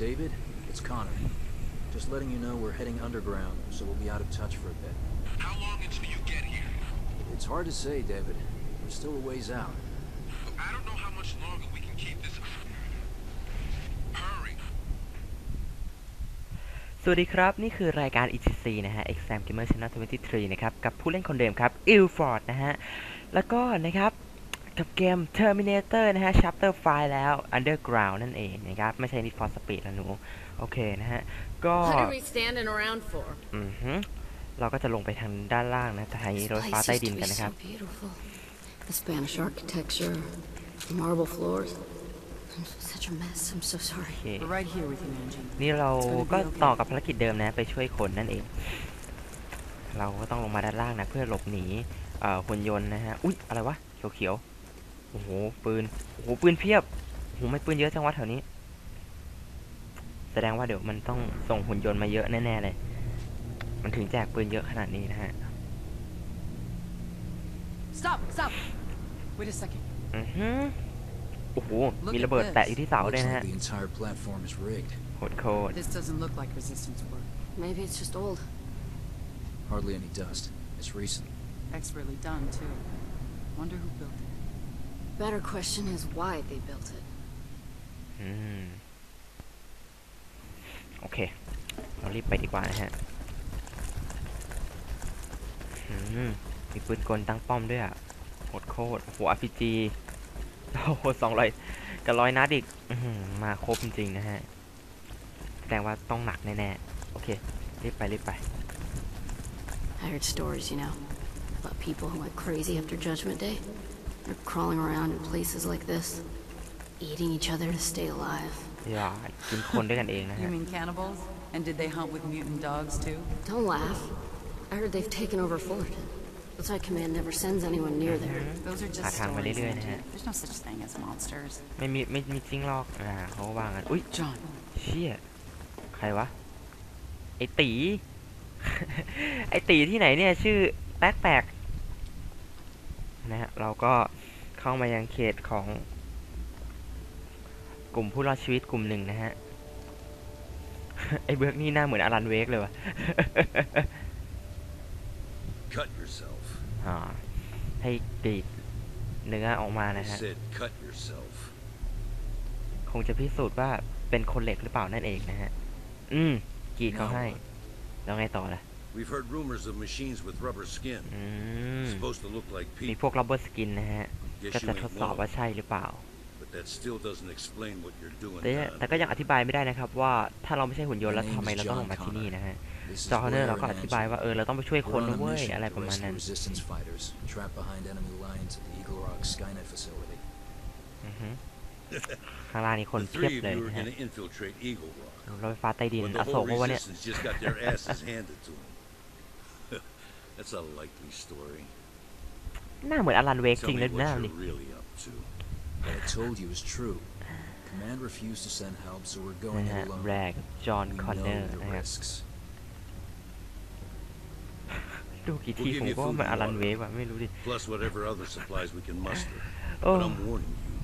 David, it's Connor. Just letting you know we're heading underground, so we'll be out of touch for a bit. How long until you get here? It's hard to say, David. We're still a ways out. I don't know how much longer we can keep this. Hurry. สวัสดีครับนี่คือรายการ EGC นะฮะ Exam23 นะครับกับผู้เล่นคนเดิมครับอิลฟอร์ดนะฮะแล้วก็นะครับกับเกม Terminator นะฮะ Chapter 5 แล้ว Underground นั่นเองนะครับไม่ใช่ Need for Speed แล้วหนูโอเคนะฮะก็เราก็จะลงไปทางด้านล่างนะทางรถไฟใต้ดินกันนะครับ The Spanish architecture, marble floors. I'm such a mess. I'm so sorry. We're right here with you, Angie. นี่เราก็ต่อกับภารกิจเดิมนะไปช่วยคนนั่นเองเราก็ต้องลงมาด้านล่างนะเพื่อหลบหนีหุ่นยนต์นะฮะอุ๊ยอะไรวะเขียวๆโอ้โหปืนโอ้โหปืนเพียบโอ้โหไม่ปืนเยอะจังวะแถวนี้แสดงว่าเดี๋ยวมันต้องส่งหุ่นยนต์มาเยอะแน่ๆเลยมันถึงแจกปืนเยอะขนาดนี้นะฮะ Stop! Wait a second. โอ้โหมีระเบิดแตะอยู่ที่เสาด้วยนะฮะโหดโคตร This doesn't look like resistance work. Maybe it's just old. Hardly any dust. It's recent. Expertly done too. Wonder who built it. Better question is why they built it. โอเคเรารีบไปดีกว่านะฮะมีปืนกลตั้งป้อมด้วยอ่ะโหดโคตรโอ้โห RPG โอ้โห200กับ100นัดอีกมาครบจริงๆนะฮะแสดงว่าต้องหนักแน่ๆโอเครีบไป I heard stories, you know, about people who went crazy after Judgment Day. They're crawling around in places like this, eating each other to stay alive. อย่ากินคนด้วยกันเองนะฮะ You mean cannibals? And did they hunt with mutant dogs too? Don't laugh. I heard they've taken over Fullerton. Looks like Command never sends anyone near there. Those are just stories, Angie. There's no such thing as monsters. ไม่มีจริงหรอกเขาว่างั้นอุ๊ย John เชี่ยใครวะไอตี ไอตีที่ไหนเนี่ยชื่อแปลกๆนะฮะเราก็เข้ามายังเขตของกลุ่มผู้รอดชีวิตกลุ่มหนึ่งนะฮะ ไอเบิร์กนี่หน้าเหมือนอลันเวกเลยวะ Cut yourself. ให้กรีดเนื้อออกมานะฮะ Cut yourself. คงจะพิสูจน์ว่าเป็นคนเหล็กหรือเปล่านั่นเองนะฮะกรีดเขาให้แล้วไงต่อล่ะ We've heard rumors of machines with rubber skin. Supposed to look like มี people. พวกรอบเบอร์สกินนะฮะก็จะทดสอบว่าใช่หรือเปล่า But that still doesn't explain what you're doing. แต่ก็ยังอธิบายไม่ได้นะครับว่าถ้าเราไม่ใใช่หุ่นยนต์แล้วทำไมเราต้องลงมาที่นี่นะฮะจอห์นเนอร์เราก็อธิบายว่าเราต้องไปช่วยคนด้วยอะไรประมาณนั้นข้างล่างนี่คนเพียบเลยนะฮะรถไฟฟ้าใต้ดินอโศกวะเนี่ย That's a likely story. หน้าเหมือนอลันเวกจริงเลยหน้านี่ What I told you is true. Command refused to send help, so we're going it alone. แรกจอห์นคอนเนอร์นะครับดูกี่ทีผมก็มันอลันเวกว่ะไม่รู้ดิ Plus whatever other supplies we can muster. But I'm warning you,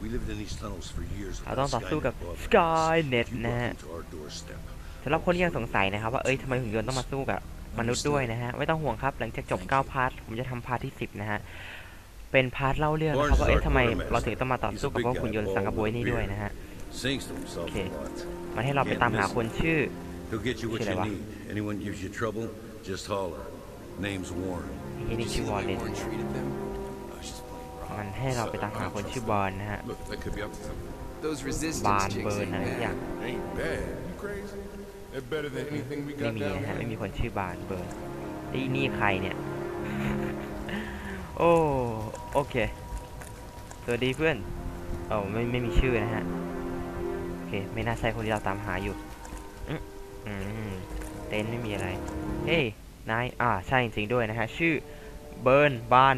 we lived in these tunnels for years. เราต้องต่อสู้กับ Skynet นะฮะสำหรับคนที่ยังสงสัยนะครับว่าทำไมหุ่นยนต์ต้องมาสู้กับมนุษย์ด้วยนะฮะไม่ต้องห่วงครับหลังจากจบ9พาร์ทผมจะทำพาร์ทที่10นะฮะเป็นพาร์ทเล่าเรื่องนะครับว่าทำไมเราถึงต้องมาต่อสู้กับพวกหุ่นยนต์สังกะบวยนี่ด้วยนะฮะโอเคมันให้เราไปตามหาคนชื่ออะไรวะนี่ชื่อวอลเลนมันให้เราไปตามหาคนชื่อบอลนะฮะบานเบิร์นอะไรอย่างไม่มีนะฮะไม่มีคนชื่อบานเบิร์นนี่ใครเนี่ยโอเคสวัสดีเพื่อนไม่มีชื่อนะฮะโอเคไม่น่าใช่คนที่เราตามหาอยู่เต็นท์ไม่มีอะไรเฮ้ยนายใช่จริงๆด้วยนะฮะชื่อเบิร์นบาน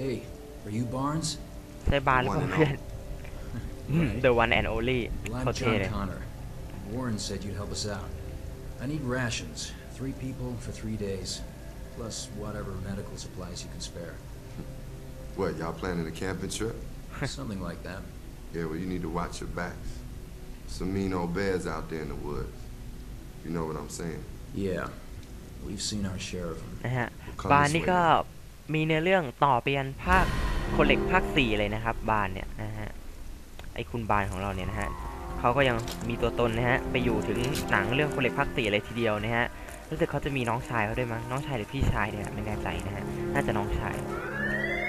Hey, are you Barnes? ใช่บานหรือเปล่าเพื่อน The one and only Well, I'm John Connor. Warren said you'd help us out. I need rations, 3 people for 3 days. Plus whatever medical supplies you can spare. What, y'all planning a camping trip? Something like that. Yeah, well, you need to watch your backs. some mean old bears out there in the woods. You know what I'm saying? Yeah, we've seen our share of them. นะฮะบานนี่ก็มีในเรื่องต่อไปยันภาคคนเหล็กภาค4เลยนะครับบานเนี่ยนะฮะไอ้คุณบานของเราเนี่ยนะฮะเขาก็ยังมีตัวตนนะฮะไปอยู่ถึงหนังเรื่องคนเหล็กภาค4เลยทีเดียวนะฮะรู้สึกเขาจะมีน้องชายเขาด้วยมั้งน้องชายหรือพี่ชายเนี่ยไม่แน่ใจนะฮะน่าจะน้องชาย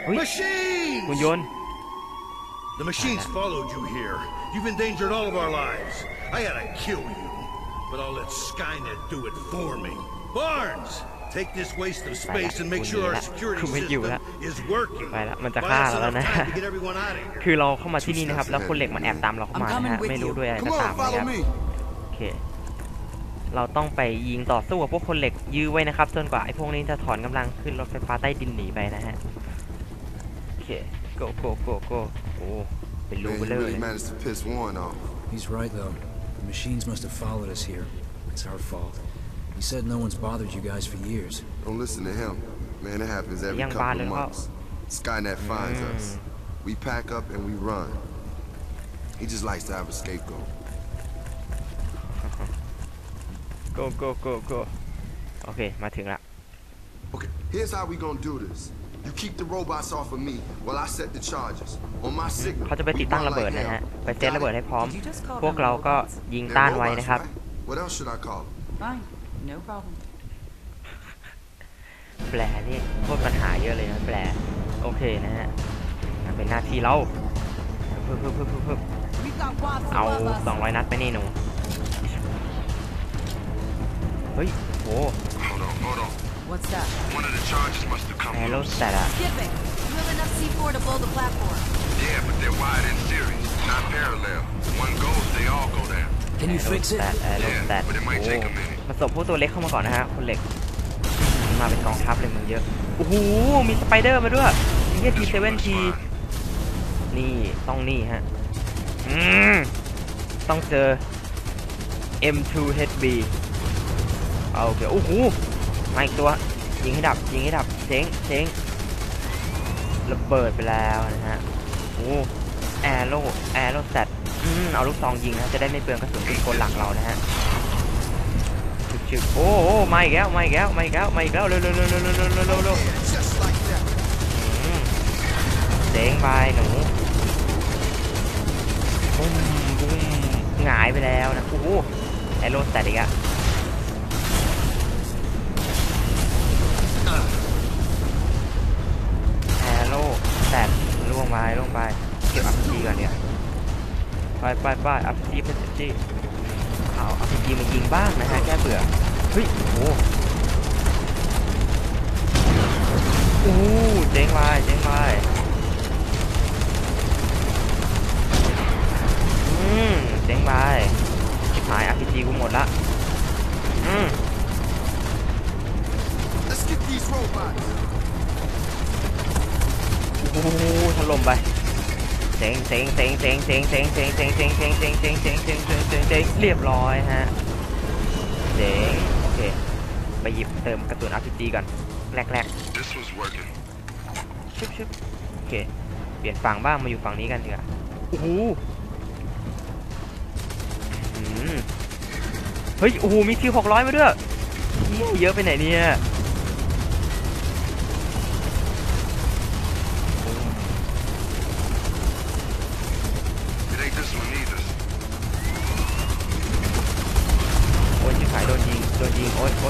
คุณยนต์ The machines followed you here. You've endangered all of our lives. I had to kill you, but I'll let Skynet do it for me. Barnes, take this waste of space and make sure our security system is working. ไปแล้วมันจะฆ่าเราแล้วนะคือเราเข้ามาที่นี่นะครับแล้วคนเหล็กมันแอบตามเราเข้ามานะฮะไม่รู้ด้วยอะไรก็ตามนะครับโอเคเราต้องไปยิงต่อสู้กับพวกคนเหล็กยื้อไว้นะครับจนกว่าไอ้พวกนี้จะถอนกำลังขึ้นรถไฟฟ้าใต้ดินหนีไปนะฮะโอเค go go go go โอ้เป็นรูเบลเลย He's right though. The machines must have followed us here. It's our fault. He said no one's bothered you guys for years. Don't listen to him. Man, it happens every couple of months. Skynet finds us. We pack up and we run. He just likes to have a scapegoat. go go go go โอเคมาถึงละ Okay, here's how we gonna do this. You keep the robots off of me while I set the charges. On my signal. เขาจะไปติดตั้งระเบิดนะฮะไปเซตระเบิดให้พร้อมพวกเราก็ยิงต้านไว้นะครับ What else should I call? Fine, no problem. แปลนี่โคตรปัญหาเยอะเลยนะแปลโอเคนะฮะเป็นหน้าที่เราเพิ่มเอา200 นัดไปนี่หนูเฮ้ยโห Hold on. What's that? One of the charges must have come Hello, loose. Sarah. Skipping. You have enough C4 to blow the platform. Yeah, but they're wired in series, not parallel. One goes, they all go down. Can you fix it? Yeah, but it might take a minute. มาส่งพวกตัวเล็กเข้ามาก่อนนะฮะคนเหล็กมาเป็นกองทัพเลยมึงเยอะโอ้โหมีสไปเดอร์มาด้วยมีแค่T7Tนี่ต้องนี่ฮะต้องเจอ M2HB เอาโอเคโอ้โหมาอีกตัวยิงให้ดับเจ๊งระเบิดไปแล้วนะฮะโอ้แอโร่แซดเอาลูกซองยิงนะจะได้ไม่เปลืองกระสุนปืนกลหลักเรานะฮะชึกโอ้มาอีกแล้วเร็วเจ๊งไปหนูบุ้มหงายไปแล้วนะโอ้โหแอโร่แซดอีกอะแตกล่วงไปเก็บอัพจีก่อนเนี่ยไปอัพจีเอาอัพจีมายิงบ้างนะฮะแก้เบื่อเฮ้ยโอ้เจ๊งไปหายอัพจีกูหมดละLet's get these robots. โอ้โหถล่มไปเจ๊งเรียบร้อยฮะเจ๊งโอเคไปหยิบเติมกระสุน RPG ก่อนแรกชึบโอเคเปลี่ยนฝั่งบ้างมาอยู่ฝั่งนี้กันดีกว่าโอ้โหเฮ้ยโอ้โหมีคิว600มาด้วยเยอะไปไหนเนี่ยโดนยิงโอ๊ยเจ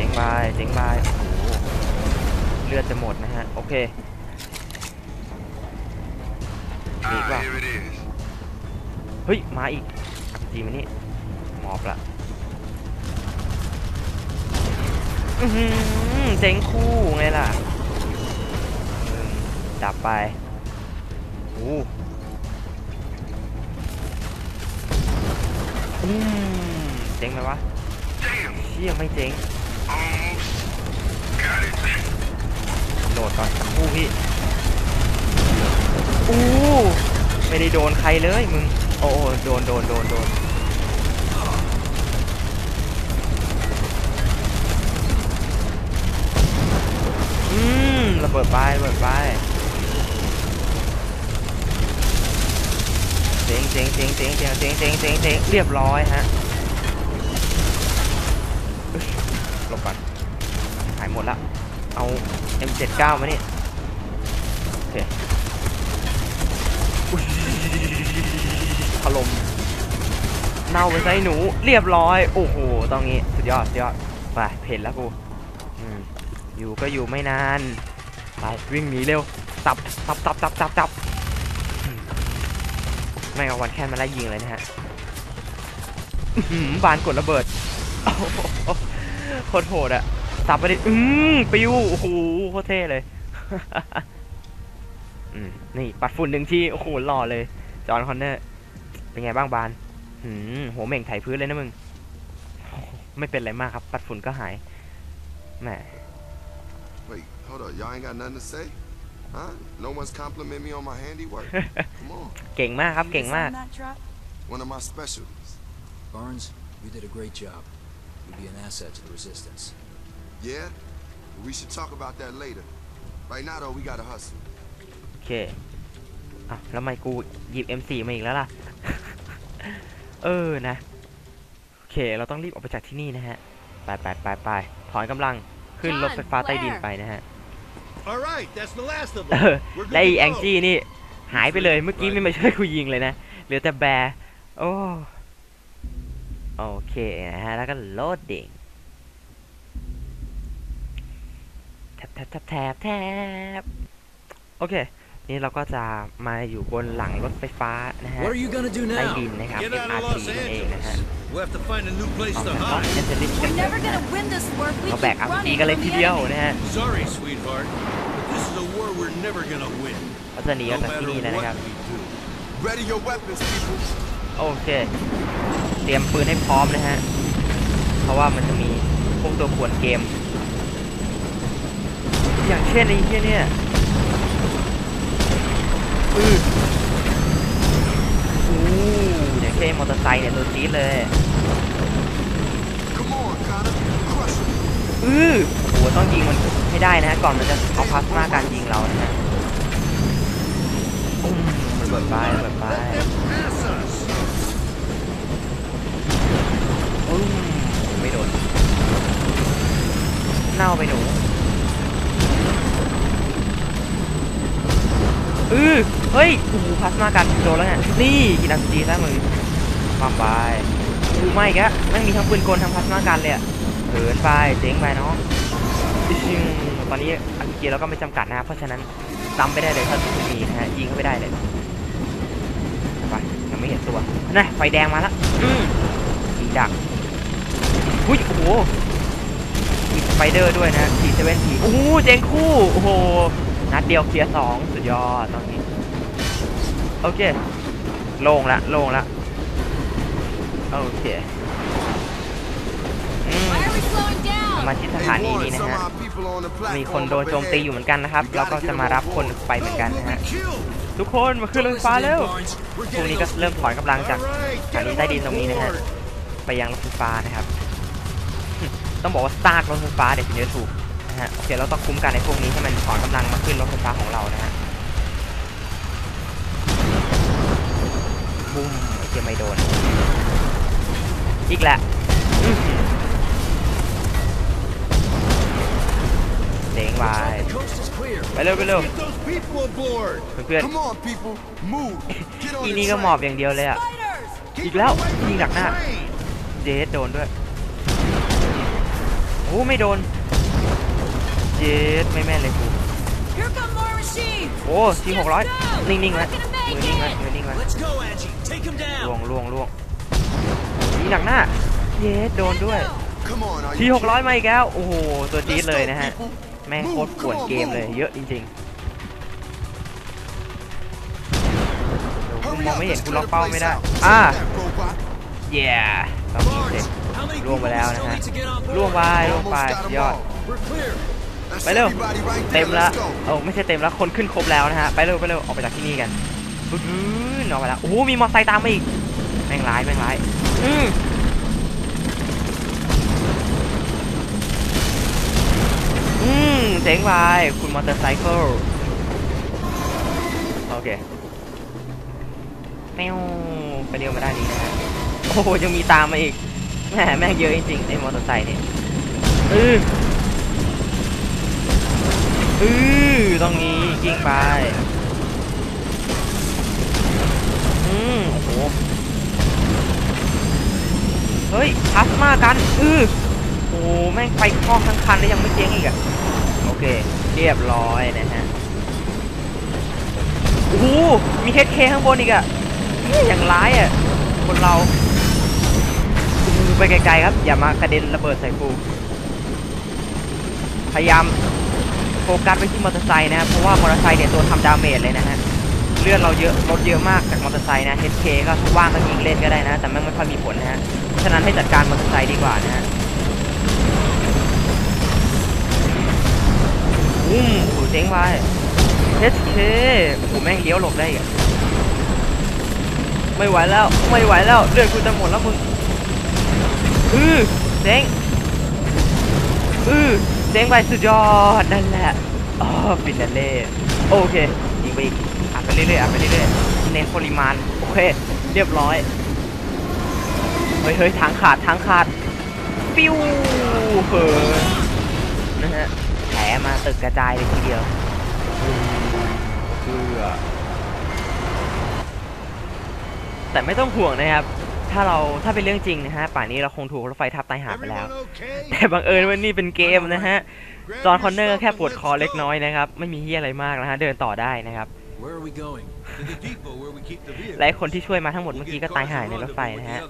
๋งไปโอ้โหเลือดจะหมดนะฮะโอเคมีอีกป่ะเฮ้ยมาอีกจีมันนี่หมอบละเจ๋งคู่ไงล่ะดับไปเจ๋งไหมวะเชี่ยไม่เจ๋งโดดก่อนพี่ไม่ได้โดนใครเลยมึงโอ้โดน ระเบิดไประเบิดไปเจ๋งเรียบร้อยฮะหลบก่อนหายหมดละเอา M79 มานี่โอเคถล่มเน่าไปใส่หนูเรียบร้อยโอ้โหตรงนี้สุดยอดไปเพ่นแล้วกูอยู่ก็อยู่ไม่นานไปวิ่งหนีเร็วจับไม่เอาวันแค่มาไล่ยิงเลยนะฮะบานกดระเบิดโคตรโหดอะสับไปดิปิวโอ้โหโคตรเท่เลยนี่ปัดฝุ่นหนึ่งทีโอ้โหหล่อเลยจอห์นคอนเนอร์เป็นไงบ้างบานหัวเหม่งไถพื้นเลยนะมึงไม่เป็นไรมากครับปัดฝุ่นก็หายแหม Wait, hold up, y'all ain't got nothing to say? Huh? No one's compliment me on my handiwork? Come on. เก่งมากครับเก่งมาก One of my specialties. Barnes, you did a great job. You'll be an asset to the resistance. Yeah? We should talk about that later. Right now, though, we gotta hustle. โอเคแล้วทำไมกูหยิบ M4 มาอีกแล้วล่ะ นะโอเคเราต้องรีบออกไปจากที่นี่นะฮะไปถอนกำลังขึ้นรถไฟฟ้าใต้ดินไปนะฮะและแองจี้นี่หายไปเลยเมื่อกี้ไม่มาช่วยกูยิงเลยนะเหลือแต่แบร์โอเคนะฮะแล้วก็โหลดดิ้งแทบโอเคนี่เราก็จะมาอยู่บนหลังรถไฟฟ้านะฮะใต้ดินนะครับ MRT นั่นเองนะฮะเราแบกRPGกันเลยทีเดียวนะฮะเราจะหนีออกจากที่นี่แล้วนะครับโอเคเตรียมปืนให้พร้อมนะฮะเพราะว่ามันจะมีพวกตัวป่วนเกมอย่างเช่นไอ้เหี้ยเนี่ยอย่างเช่นมอเตอร์ไซค์เนี่ยตัวจี๊ดเลยโอ้โหต้องยิงมันให้ได้นะฮะก่อนมันจะเอาพลาสมาการยิงเรานะฮะมันเบิดไปไม่โดนเน่าไปหนูเฮ้ยโอ้โหพลาสมาการโดนแล้วเนี่ยนี่กินRPGซะมึงความไปไม่แกแม่งมีทั้งปืนกลทั้งพลาสมาการเลยเหินไปเจ๋งไปเนาะตอนนี้RPGเราก็ไม่จำกัดนะเพราะฉะนั้นซ้ำไปได้เลยถ้าคุณมีนะฮะยิงเข้าไปได้เลยไปยังไม่เห็นตัวนะไฟแดงมาแล้วยิงดักโอ้โหมีสไปเดอร์ด้วยนะ470โอ้โหเจ๋งคู่โอ้โหนัดเดียวเคลียร์2สุดยอดตอนนี้โอเคโล่งละโอเคมาที่สถานีนี้นะฮะมีคนโดนโจมตีอยู่เหมือนกันนะครับเราก็จะมารับคนไปเหมือนกันนะฮะทุกคนมาขึ้นรถไฟฟ้าแล้วพวกนี้ก็เริ่มถอนกำลังจากสถานีใต้ดินตรงนี้นะฮะไปยังรถไฟฟ้านะครับต้องบอกว่าซากรถไฟฟ้าเดี๋ยวถึงจะถูกนะฮะโอเคเราต้องคุ้มกันในพวกนี้ให้มันถอนกำลังมาขึ้นรถไฟฟ้าของเรานะฮะบุ้มจะไม่โดนอีกแหละเด้งไปเร็วเพื่อนอีนี่ก็หมอบอย่างเดียวเลยอ่ะอีกแล้วยิงดักหน้าเจสโดนด้วยโอ้ไม่โดนเจสไม่แม่นเลยกูโอ้ที600นิ่งๆไว้มือนิ่งไว้ล่วงยิงดักหน้าเจสโดนด้วยที600มาอีกแล้วโอ้โหตัวจี๊ดเลยนะฮะแม่งโคตรปวดเกมเลยเยอะจริงๆกูมองไม่เห็นกูล็อกเป้าไม่ได้เย้ต้องยิงเสร็จล่วงไปแล้วนะฮะล่วงไปยอดไปเร็วเต็มแล้วไม่ใช่เต็มแล้วคนขึ้นครบแล้วนะฮะไปเร็วออกไปจากที่นี่กันออกไปแล้วโอ้โหมีมอเตอร์ไซค์ตามมาอีกแม่งร้าย เจ๋งไปคุณมอเตอร์ไซค์โอเคแมวไปเร็วมาได้นี้นะฮะโอ้โหยังมีตามมาอีกแม่งเยอะจริงๆไอ้มอเตอร์ไซค์เนี่ยต้องนี้ยิงไปโอ้โหเฮ้ยพัสมากันโอ้แม่งไปครอบทั้งคันแล้วยังไม่เจ๊งอีกอะโอเคเรียบร้อยนะฮะโอ้โหมีHKข้างบนอีกอะอย่างร้ายอะคนเราไปไกลๆครับอย่ามากระเด็นระเบิดใส่กูพยายามโฟกัสไปที่มอเตอร์ไซค์นะเพราะว่ามอเตอร์ไซค์เนี่ยตัวทำดาเมจเลยนะฮะเลือดเราเยอะลดเยอะมากจากมอเตอร์ไซค์นะHKก็ว่างก็ยิงเล่นก็ได้นะแต่ไม่ค่อยมีผลนะฮะฉะนั้นให้จัดการมอเตอร์ไซค์ดีกว่านะฮะโอ้โหเจ๋งไปHKโอ้โหแม่งเลี้ยวหลบได้อีกไม่ไหวแล้วเลือดกูจะหมดแล้วมึงเจ๋งเจ๋งไปสุดยอดนั่นแหละฟินาเล่โอเคยิงไปอีกอัดไปเรื่อยเน้นปริมาณโอเคเรียบร้อยเฮ้ยทางขาดปิ้วนะฮะแผลมาตึกกระจายเลยทีเดียวแต่ไม่ต้องห่วงนะครับถ้าเป็นเรื่องจริงนะฮะป่านนี้เราคงถูกรถไฟทับตายหาไปแล้วแต่บังเอิญว่านี่เป็นเกมนะฮะจอห์นคอนเนอร์แค่ปวดคอเล็กน้อยนะครับไม่มีเหี้ยอะไรมากนะฮะเดินต่อได้นะครับและคนที่ช่วยมาทั้งหมดเมื่อกี้ก็ตายหายในรถไฟนะฮะ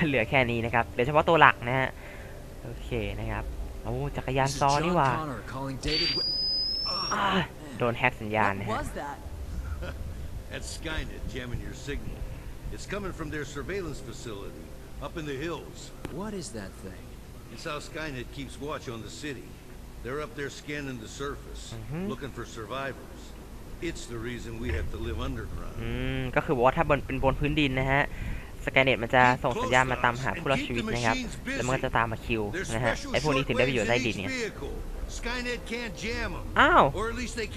เหลือแค่นี้นะครับเหลือเฉพาะตัวหลักนะฮะโอเคนะครับโอ้จักรยานซ้อนี่ว่าโดนแฮกสัญญาณนะฮะIt's coming from their surveillance facility, up in the hills. What is that thing? It's how Skynet keeps watch on the city. They're up there scanning the surface, looking for survivors. It's the reason we have to live underground. ก็คือว่าถ้าเป็นบนพื้นดินนะฮะสแกนเน็ตมันจะส่งสัญญาณมาตามหาผู้รอดชีวิตนะครับแล้วมันก็จะตามมาคิวนะฮะไอ้พวกนี้ถึงได้ประโยชน์ใต้ดินเนี่ยอ้าว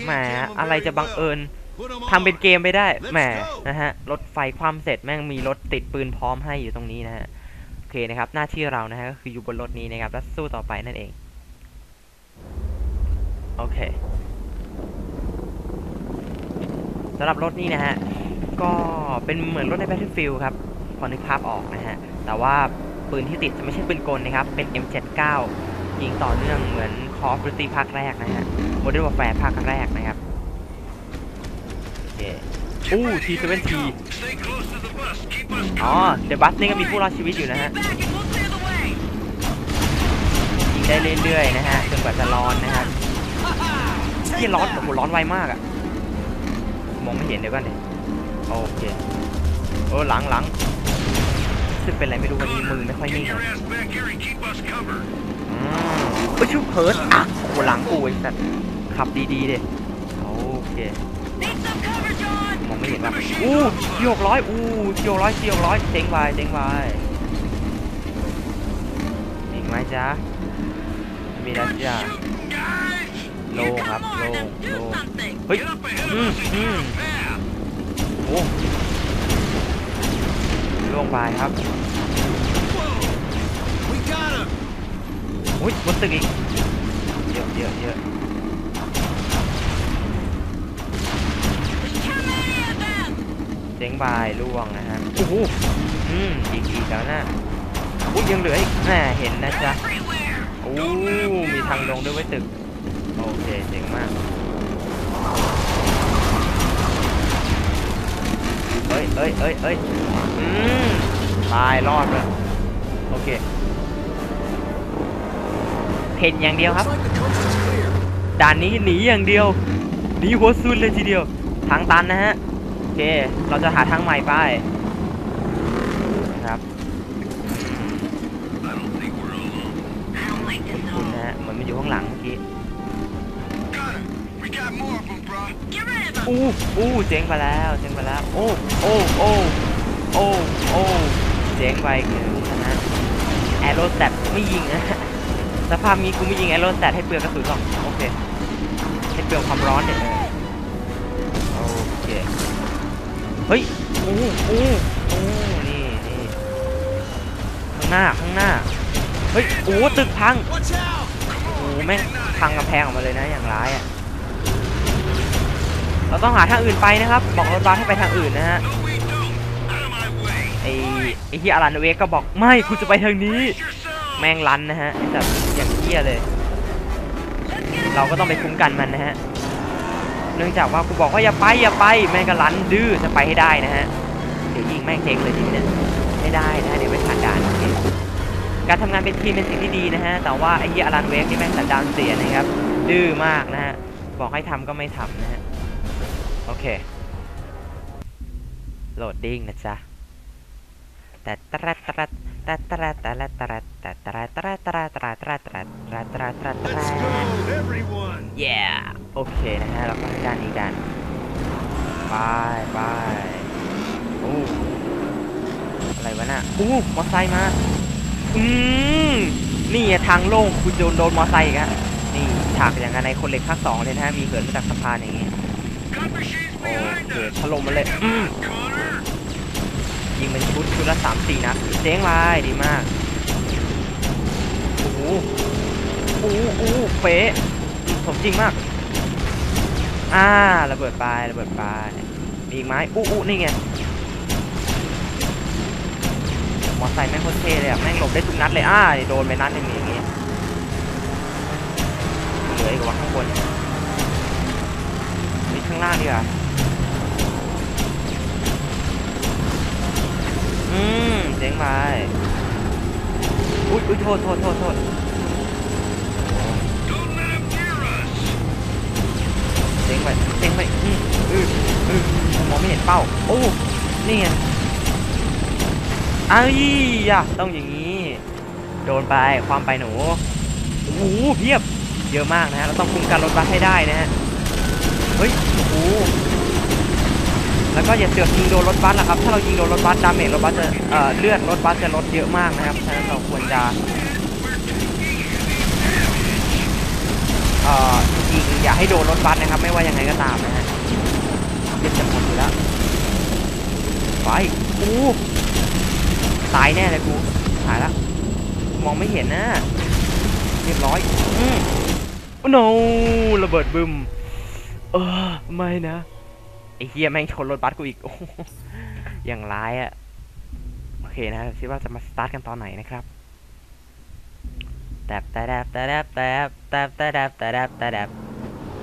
แหมอะไรจะบังเอิญทำเป็นเกมไปได้แหมนะฮะรถไฟความเสร็จแม่งมีรถติดปืนพร้อมให้อยู่ตรงนี้นะฮะโอเคนะครับหน้าที่เรานะฮะก็คืออยู่บนรถนี้นะครับแล้วสู้ต่อไปนั่นเองโอเคสำหรับรถนี้นะฮะก็เป็นเหมือนรถใน Battlefield ครับพอนึกภาพออกนะฮะแต่ว่าปืนที่ติดจะไม่ใช่ปืนกลนะครับเป็น M79 ยิงต่อเนื่องเหมือน Call of Duty ภาคแรกนะฮะ Modern Warfare ภาคแรกนะครับT70 อ๋อเดี๋ยวบัสนี่ก็มีผู้รอดชีวิตอยู่นะฮะยิงได้เรื่อยๆนะฮะจนกว่าจะร้อนนะครับที่ร้อนโอ้โหร้อนไวมากอะมองไม่เห็นเดี๋ยวก่อนเลยโอเคหลังซึ่งเป็นอะไรไม่รู้วันนี้มือไม่ค่อยนิ่งเลยชุบเพิร์ดอ่ะโอ้หลังกูไอ้สัตว์ขับดีๆเด็โอเคมองไม่เห็นว่าที่600ที่600เจ๋งไปอีกไหมจ๊ะมีแล้วจ้ะโล่ครับโล่เฮ้ยโอ้ล่วงไปครับอุ้ยบนตึกอีกเยอะเจ๋งบายล่วงนะฮะโอ้โหอีกแล้วนะยังเหลืออีกเห็นนะจ๊ะมีทางลงด้วยไว้ตึกโอเคเจ๋งมากเอ้ยตายรอดเลยโอเคเห็นอย่างเดียวครับด่านนี้หนีอย่างเดียวหนีหัวซุนเลยทีเดียวทางตันนะฮะโอเคเราจะหาทางใหม่ไปนะครับคุณนะฮะเหมือนมันอยู่ข้างหลังเมื่อกี้เจ๊งไปแล้วโอ้เจ๊งไปคือนะแอโรแซปไม่ยิงนะ สภาพนี้กูไม่ยิงแอโรสแตทให้เปลืองกระสุนหรอกโอเคให้เปลืองความร้อนเนี่ยโอเคเฮ้ยโอ้นี่ข้างหน้าเฮ้ยโอ้ตึกพังโอ้แม่งพังกำแพงออกมาเลยนะอย่างร้ายอ่ะเราต้องหาทางอื่นไปนะครับบอกรถบัสให้ไปทางอื่นนะฮะไอ้ที่อารันเวกก็บอกไม่กูจะไปทางนี้แม่งลันนะฮะแบบอย่างเหี้ยเลยเราก็ต้องไปคุ้มกันมันนะฮะเนื่องจากว่ากูบอกว่าอย่าไปแม่งก็ลันดื้อจะไปให้ได้นะฮะเดี๋ยวยิงแม่งเจ๊งเลยทีนี้ไม่ได้นะเดี๋ยวไปผ่านด่านการทำงานเป็นทีมเป็นสิ่งที่ดีนะฮะแต่ว่าไอ้ที่อารันเวกนี่แม่งสันดานเสียนะครับดื้อมากนะฮะบอกให้ทำก็ไม่ทำนะฮะโอเคโหลดดิ้งนะจ๊ะแต่โอเคนะฮะเราก็ด้านนี้กันไปโอ้อะไรวะน่ะมอไซค์มานี่ทางโล่งคุณโดนมอไซค์อีกฮะนี่ฉากอย่างในคนเหล็กภาค 2เลยนะฮะมีเหินมาจากสะพานอย่างงี้โอ้เกิดถล่มมาเลยยิงเป็นชุดละ 3-4 นัดเจ๊งไปดีมากโอ้เป๊ะสมจริงมากระเบิดไปมีอีกไหมนี่ไงมอไซค์แม่งโคตรเท่เลยแม่งหลบได้ทุกนัดเลยโดนไปนัดหนึ่งอย่างงี้เหลืออีกว่าข้างบนมีข้างล่างดีกว่าเจ๊งไปโทษเจ๊งไปมองไม่เห็นเป้านี่ไงต้องอย่างนี้โดนไปความไปหนูเพียบเยอะมากนะฮะเราต้องคุมการรถบัสให้ได้นะฮะเฮ้ยแล้วก็อย่าเสือกยิงโดนรถบัสนะครับถ้าเรายิงโดนรถบัสดาเมจรถบัสจะเลือดรถบัสจะลดเยอะมากนะครับฉะนั้นเราควรจะยิงอย่าให้โดนรถบัสนะครับไม่ว่ายังไงก็ตามนะฮะเลือดจะหมดอยู่แล้วไปตายแน่เลยกูหายแล้วมองไม่เห็นนะเรียบร้อยโนระเบิดบึมไม่นะไอ้เฮียแม่งชนรถบัสกูอีกอย่างร้ายโอเคนะคิดว่าจะมาสตาร์ทกันตอนไหนนะครับแต่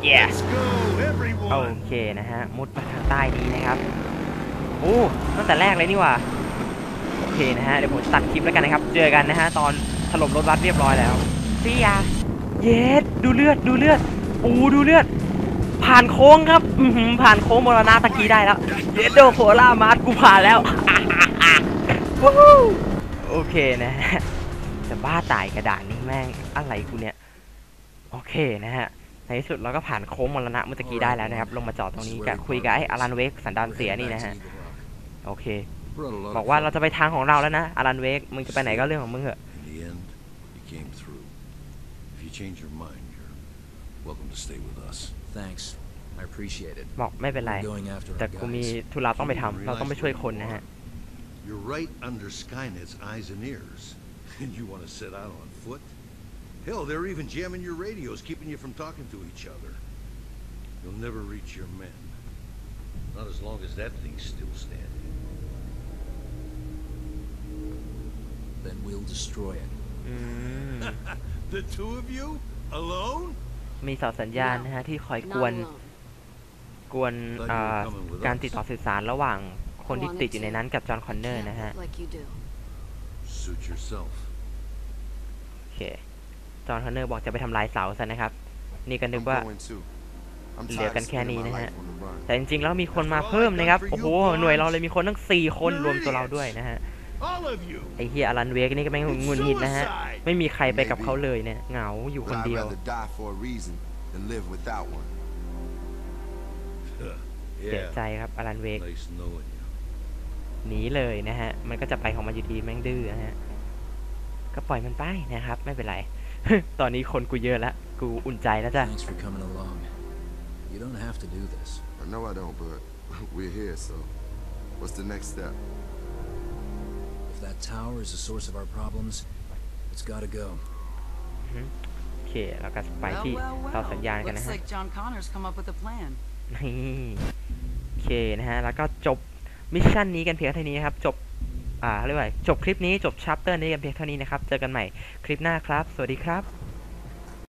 yes โอเคนะฮะมุดไปทางใต้นี้นะครับตั้งแต่แรกเลยนี่ว่าโอเคนะฮะเดี๋ยวผมตัดคลิปแล้วกันนะครับเจอกันนะฮะตอนถล่มรถบัสเรียบร้อยแล้วซียาเย็ดดูเลือดดูเลือดผ่านโค้งครับผ่านโค้งมรณะตะกี้ได้แล้วเย็ดโดโคล่ามาร์ทกูผ่านแล้วโอเคนะฮะจะบ้าตายกระดานนี้แม่งอะไรกูเนี่ยโอเคนะฮะในที่สุดเราก็ผ่านโค้งมรณะเมื่อกี้ได้แล้วนะครับลงมาจอดตรงนี้กับคุยกับไอ้อารันเวกสันดานเสียนี่นะฮะโอเคบอกว่าเราจะไปทางของเราแล้วนะอารันเวกมึงจะไปไหนก็เรื่องของมึงเหอะบอกไม่เป็นไรแต่กูมีธุระต้องไปทำเราต้องไปช่วยคนนะฮะ You're right under Skynet's eyes and ears, and you want to set out on foot? Hell, they're even jamming your radios, keeping you from talking to each other. You'll never reach your men. Not as long as that thing's still standing. Then we'll destroy it. The two of you? Alone? มีเสาสัญญาณนะฮะที่คอยกวนการติดต่อสื่อสารระหว่างคนที่ติดอยู่ในนั้นกับจอห์นคอนเนอร์นะฮะโอเคจอห์นคอนเนอร์บอกจะไปทำลายเสาซะนะครับนี่ก็นึกว่าเหลือกันแค่นี้นะฮะแต่จริงๆแล้วมีคนมาเพิ่มนะครับโอ้โหหน่วยเราเลยมีคนทั้ง4 คนรวมตัวเราด้วยนะฮะไอ้เฮียอารันเวกนี่ก็แม่งงุนงิดนะฮะไม่มีใครไปกับเขาเลยเนี่ยเหงาอยู่คนเดียวเสียใจครับอารันเวกหนีเลยนะฮะมันก็จะไปของมันอยู่ดีแม่งดื้อนะฮะก็ปล่อยมันไปนะครับไม่เป็นไร ตอนนี้คนกูเยอะแล้วกูอุ่นใจแล้วจ้ะ Thanks for coming along. You don't have to do this. I know I don't, but we're here, so what's the next step? If that tower is the source of our problems, it's gotta go. โอเคเราก็ไปที่เสาสัญญาณกันนะ Looks ฮะ like John Connor's come up with a plan. นี่โอเคนะฮะแล้วก็จบมิชชั่นนี้กันเพียงเท่านี้นะครับจบเรียกว่าจบคลิปนี้จบชัปเตอร์นี้กันเพียงเท่านี้นะครับเจอกันใหม่คลิปหน้าครับสวัสดีครับ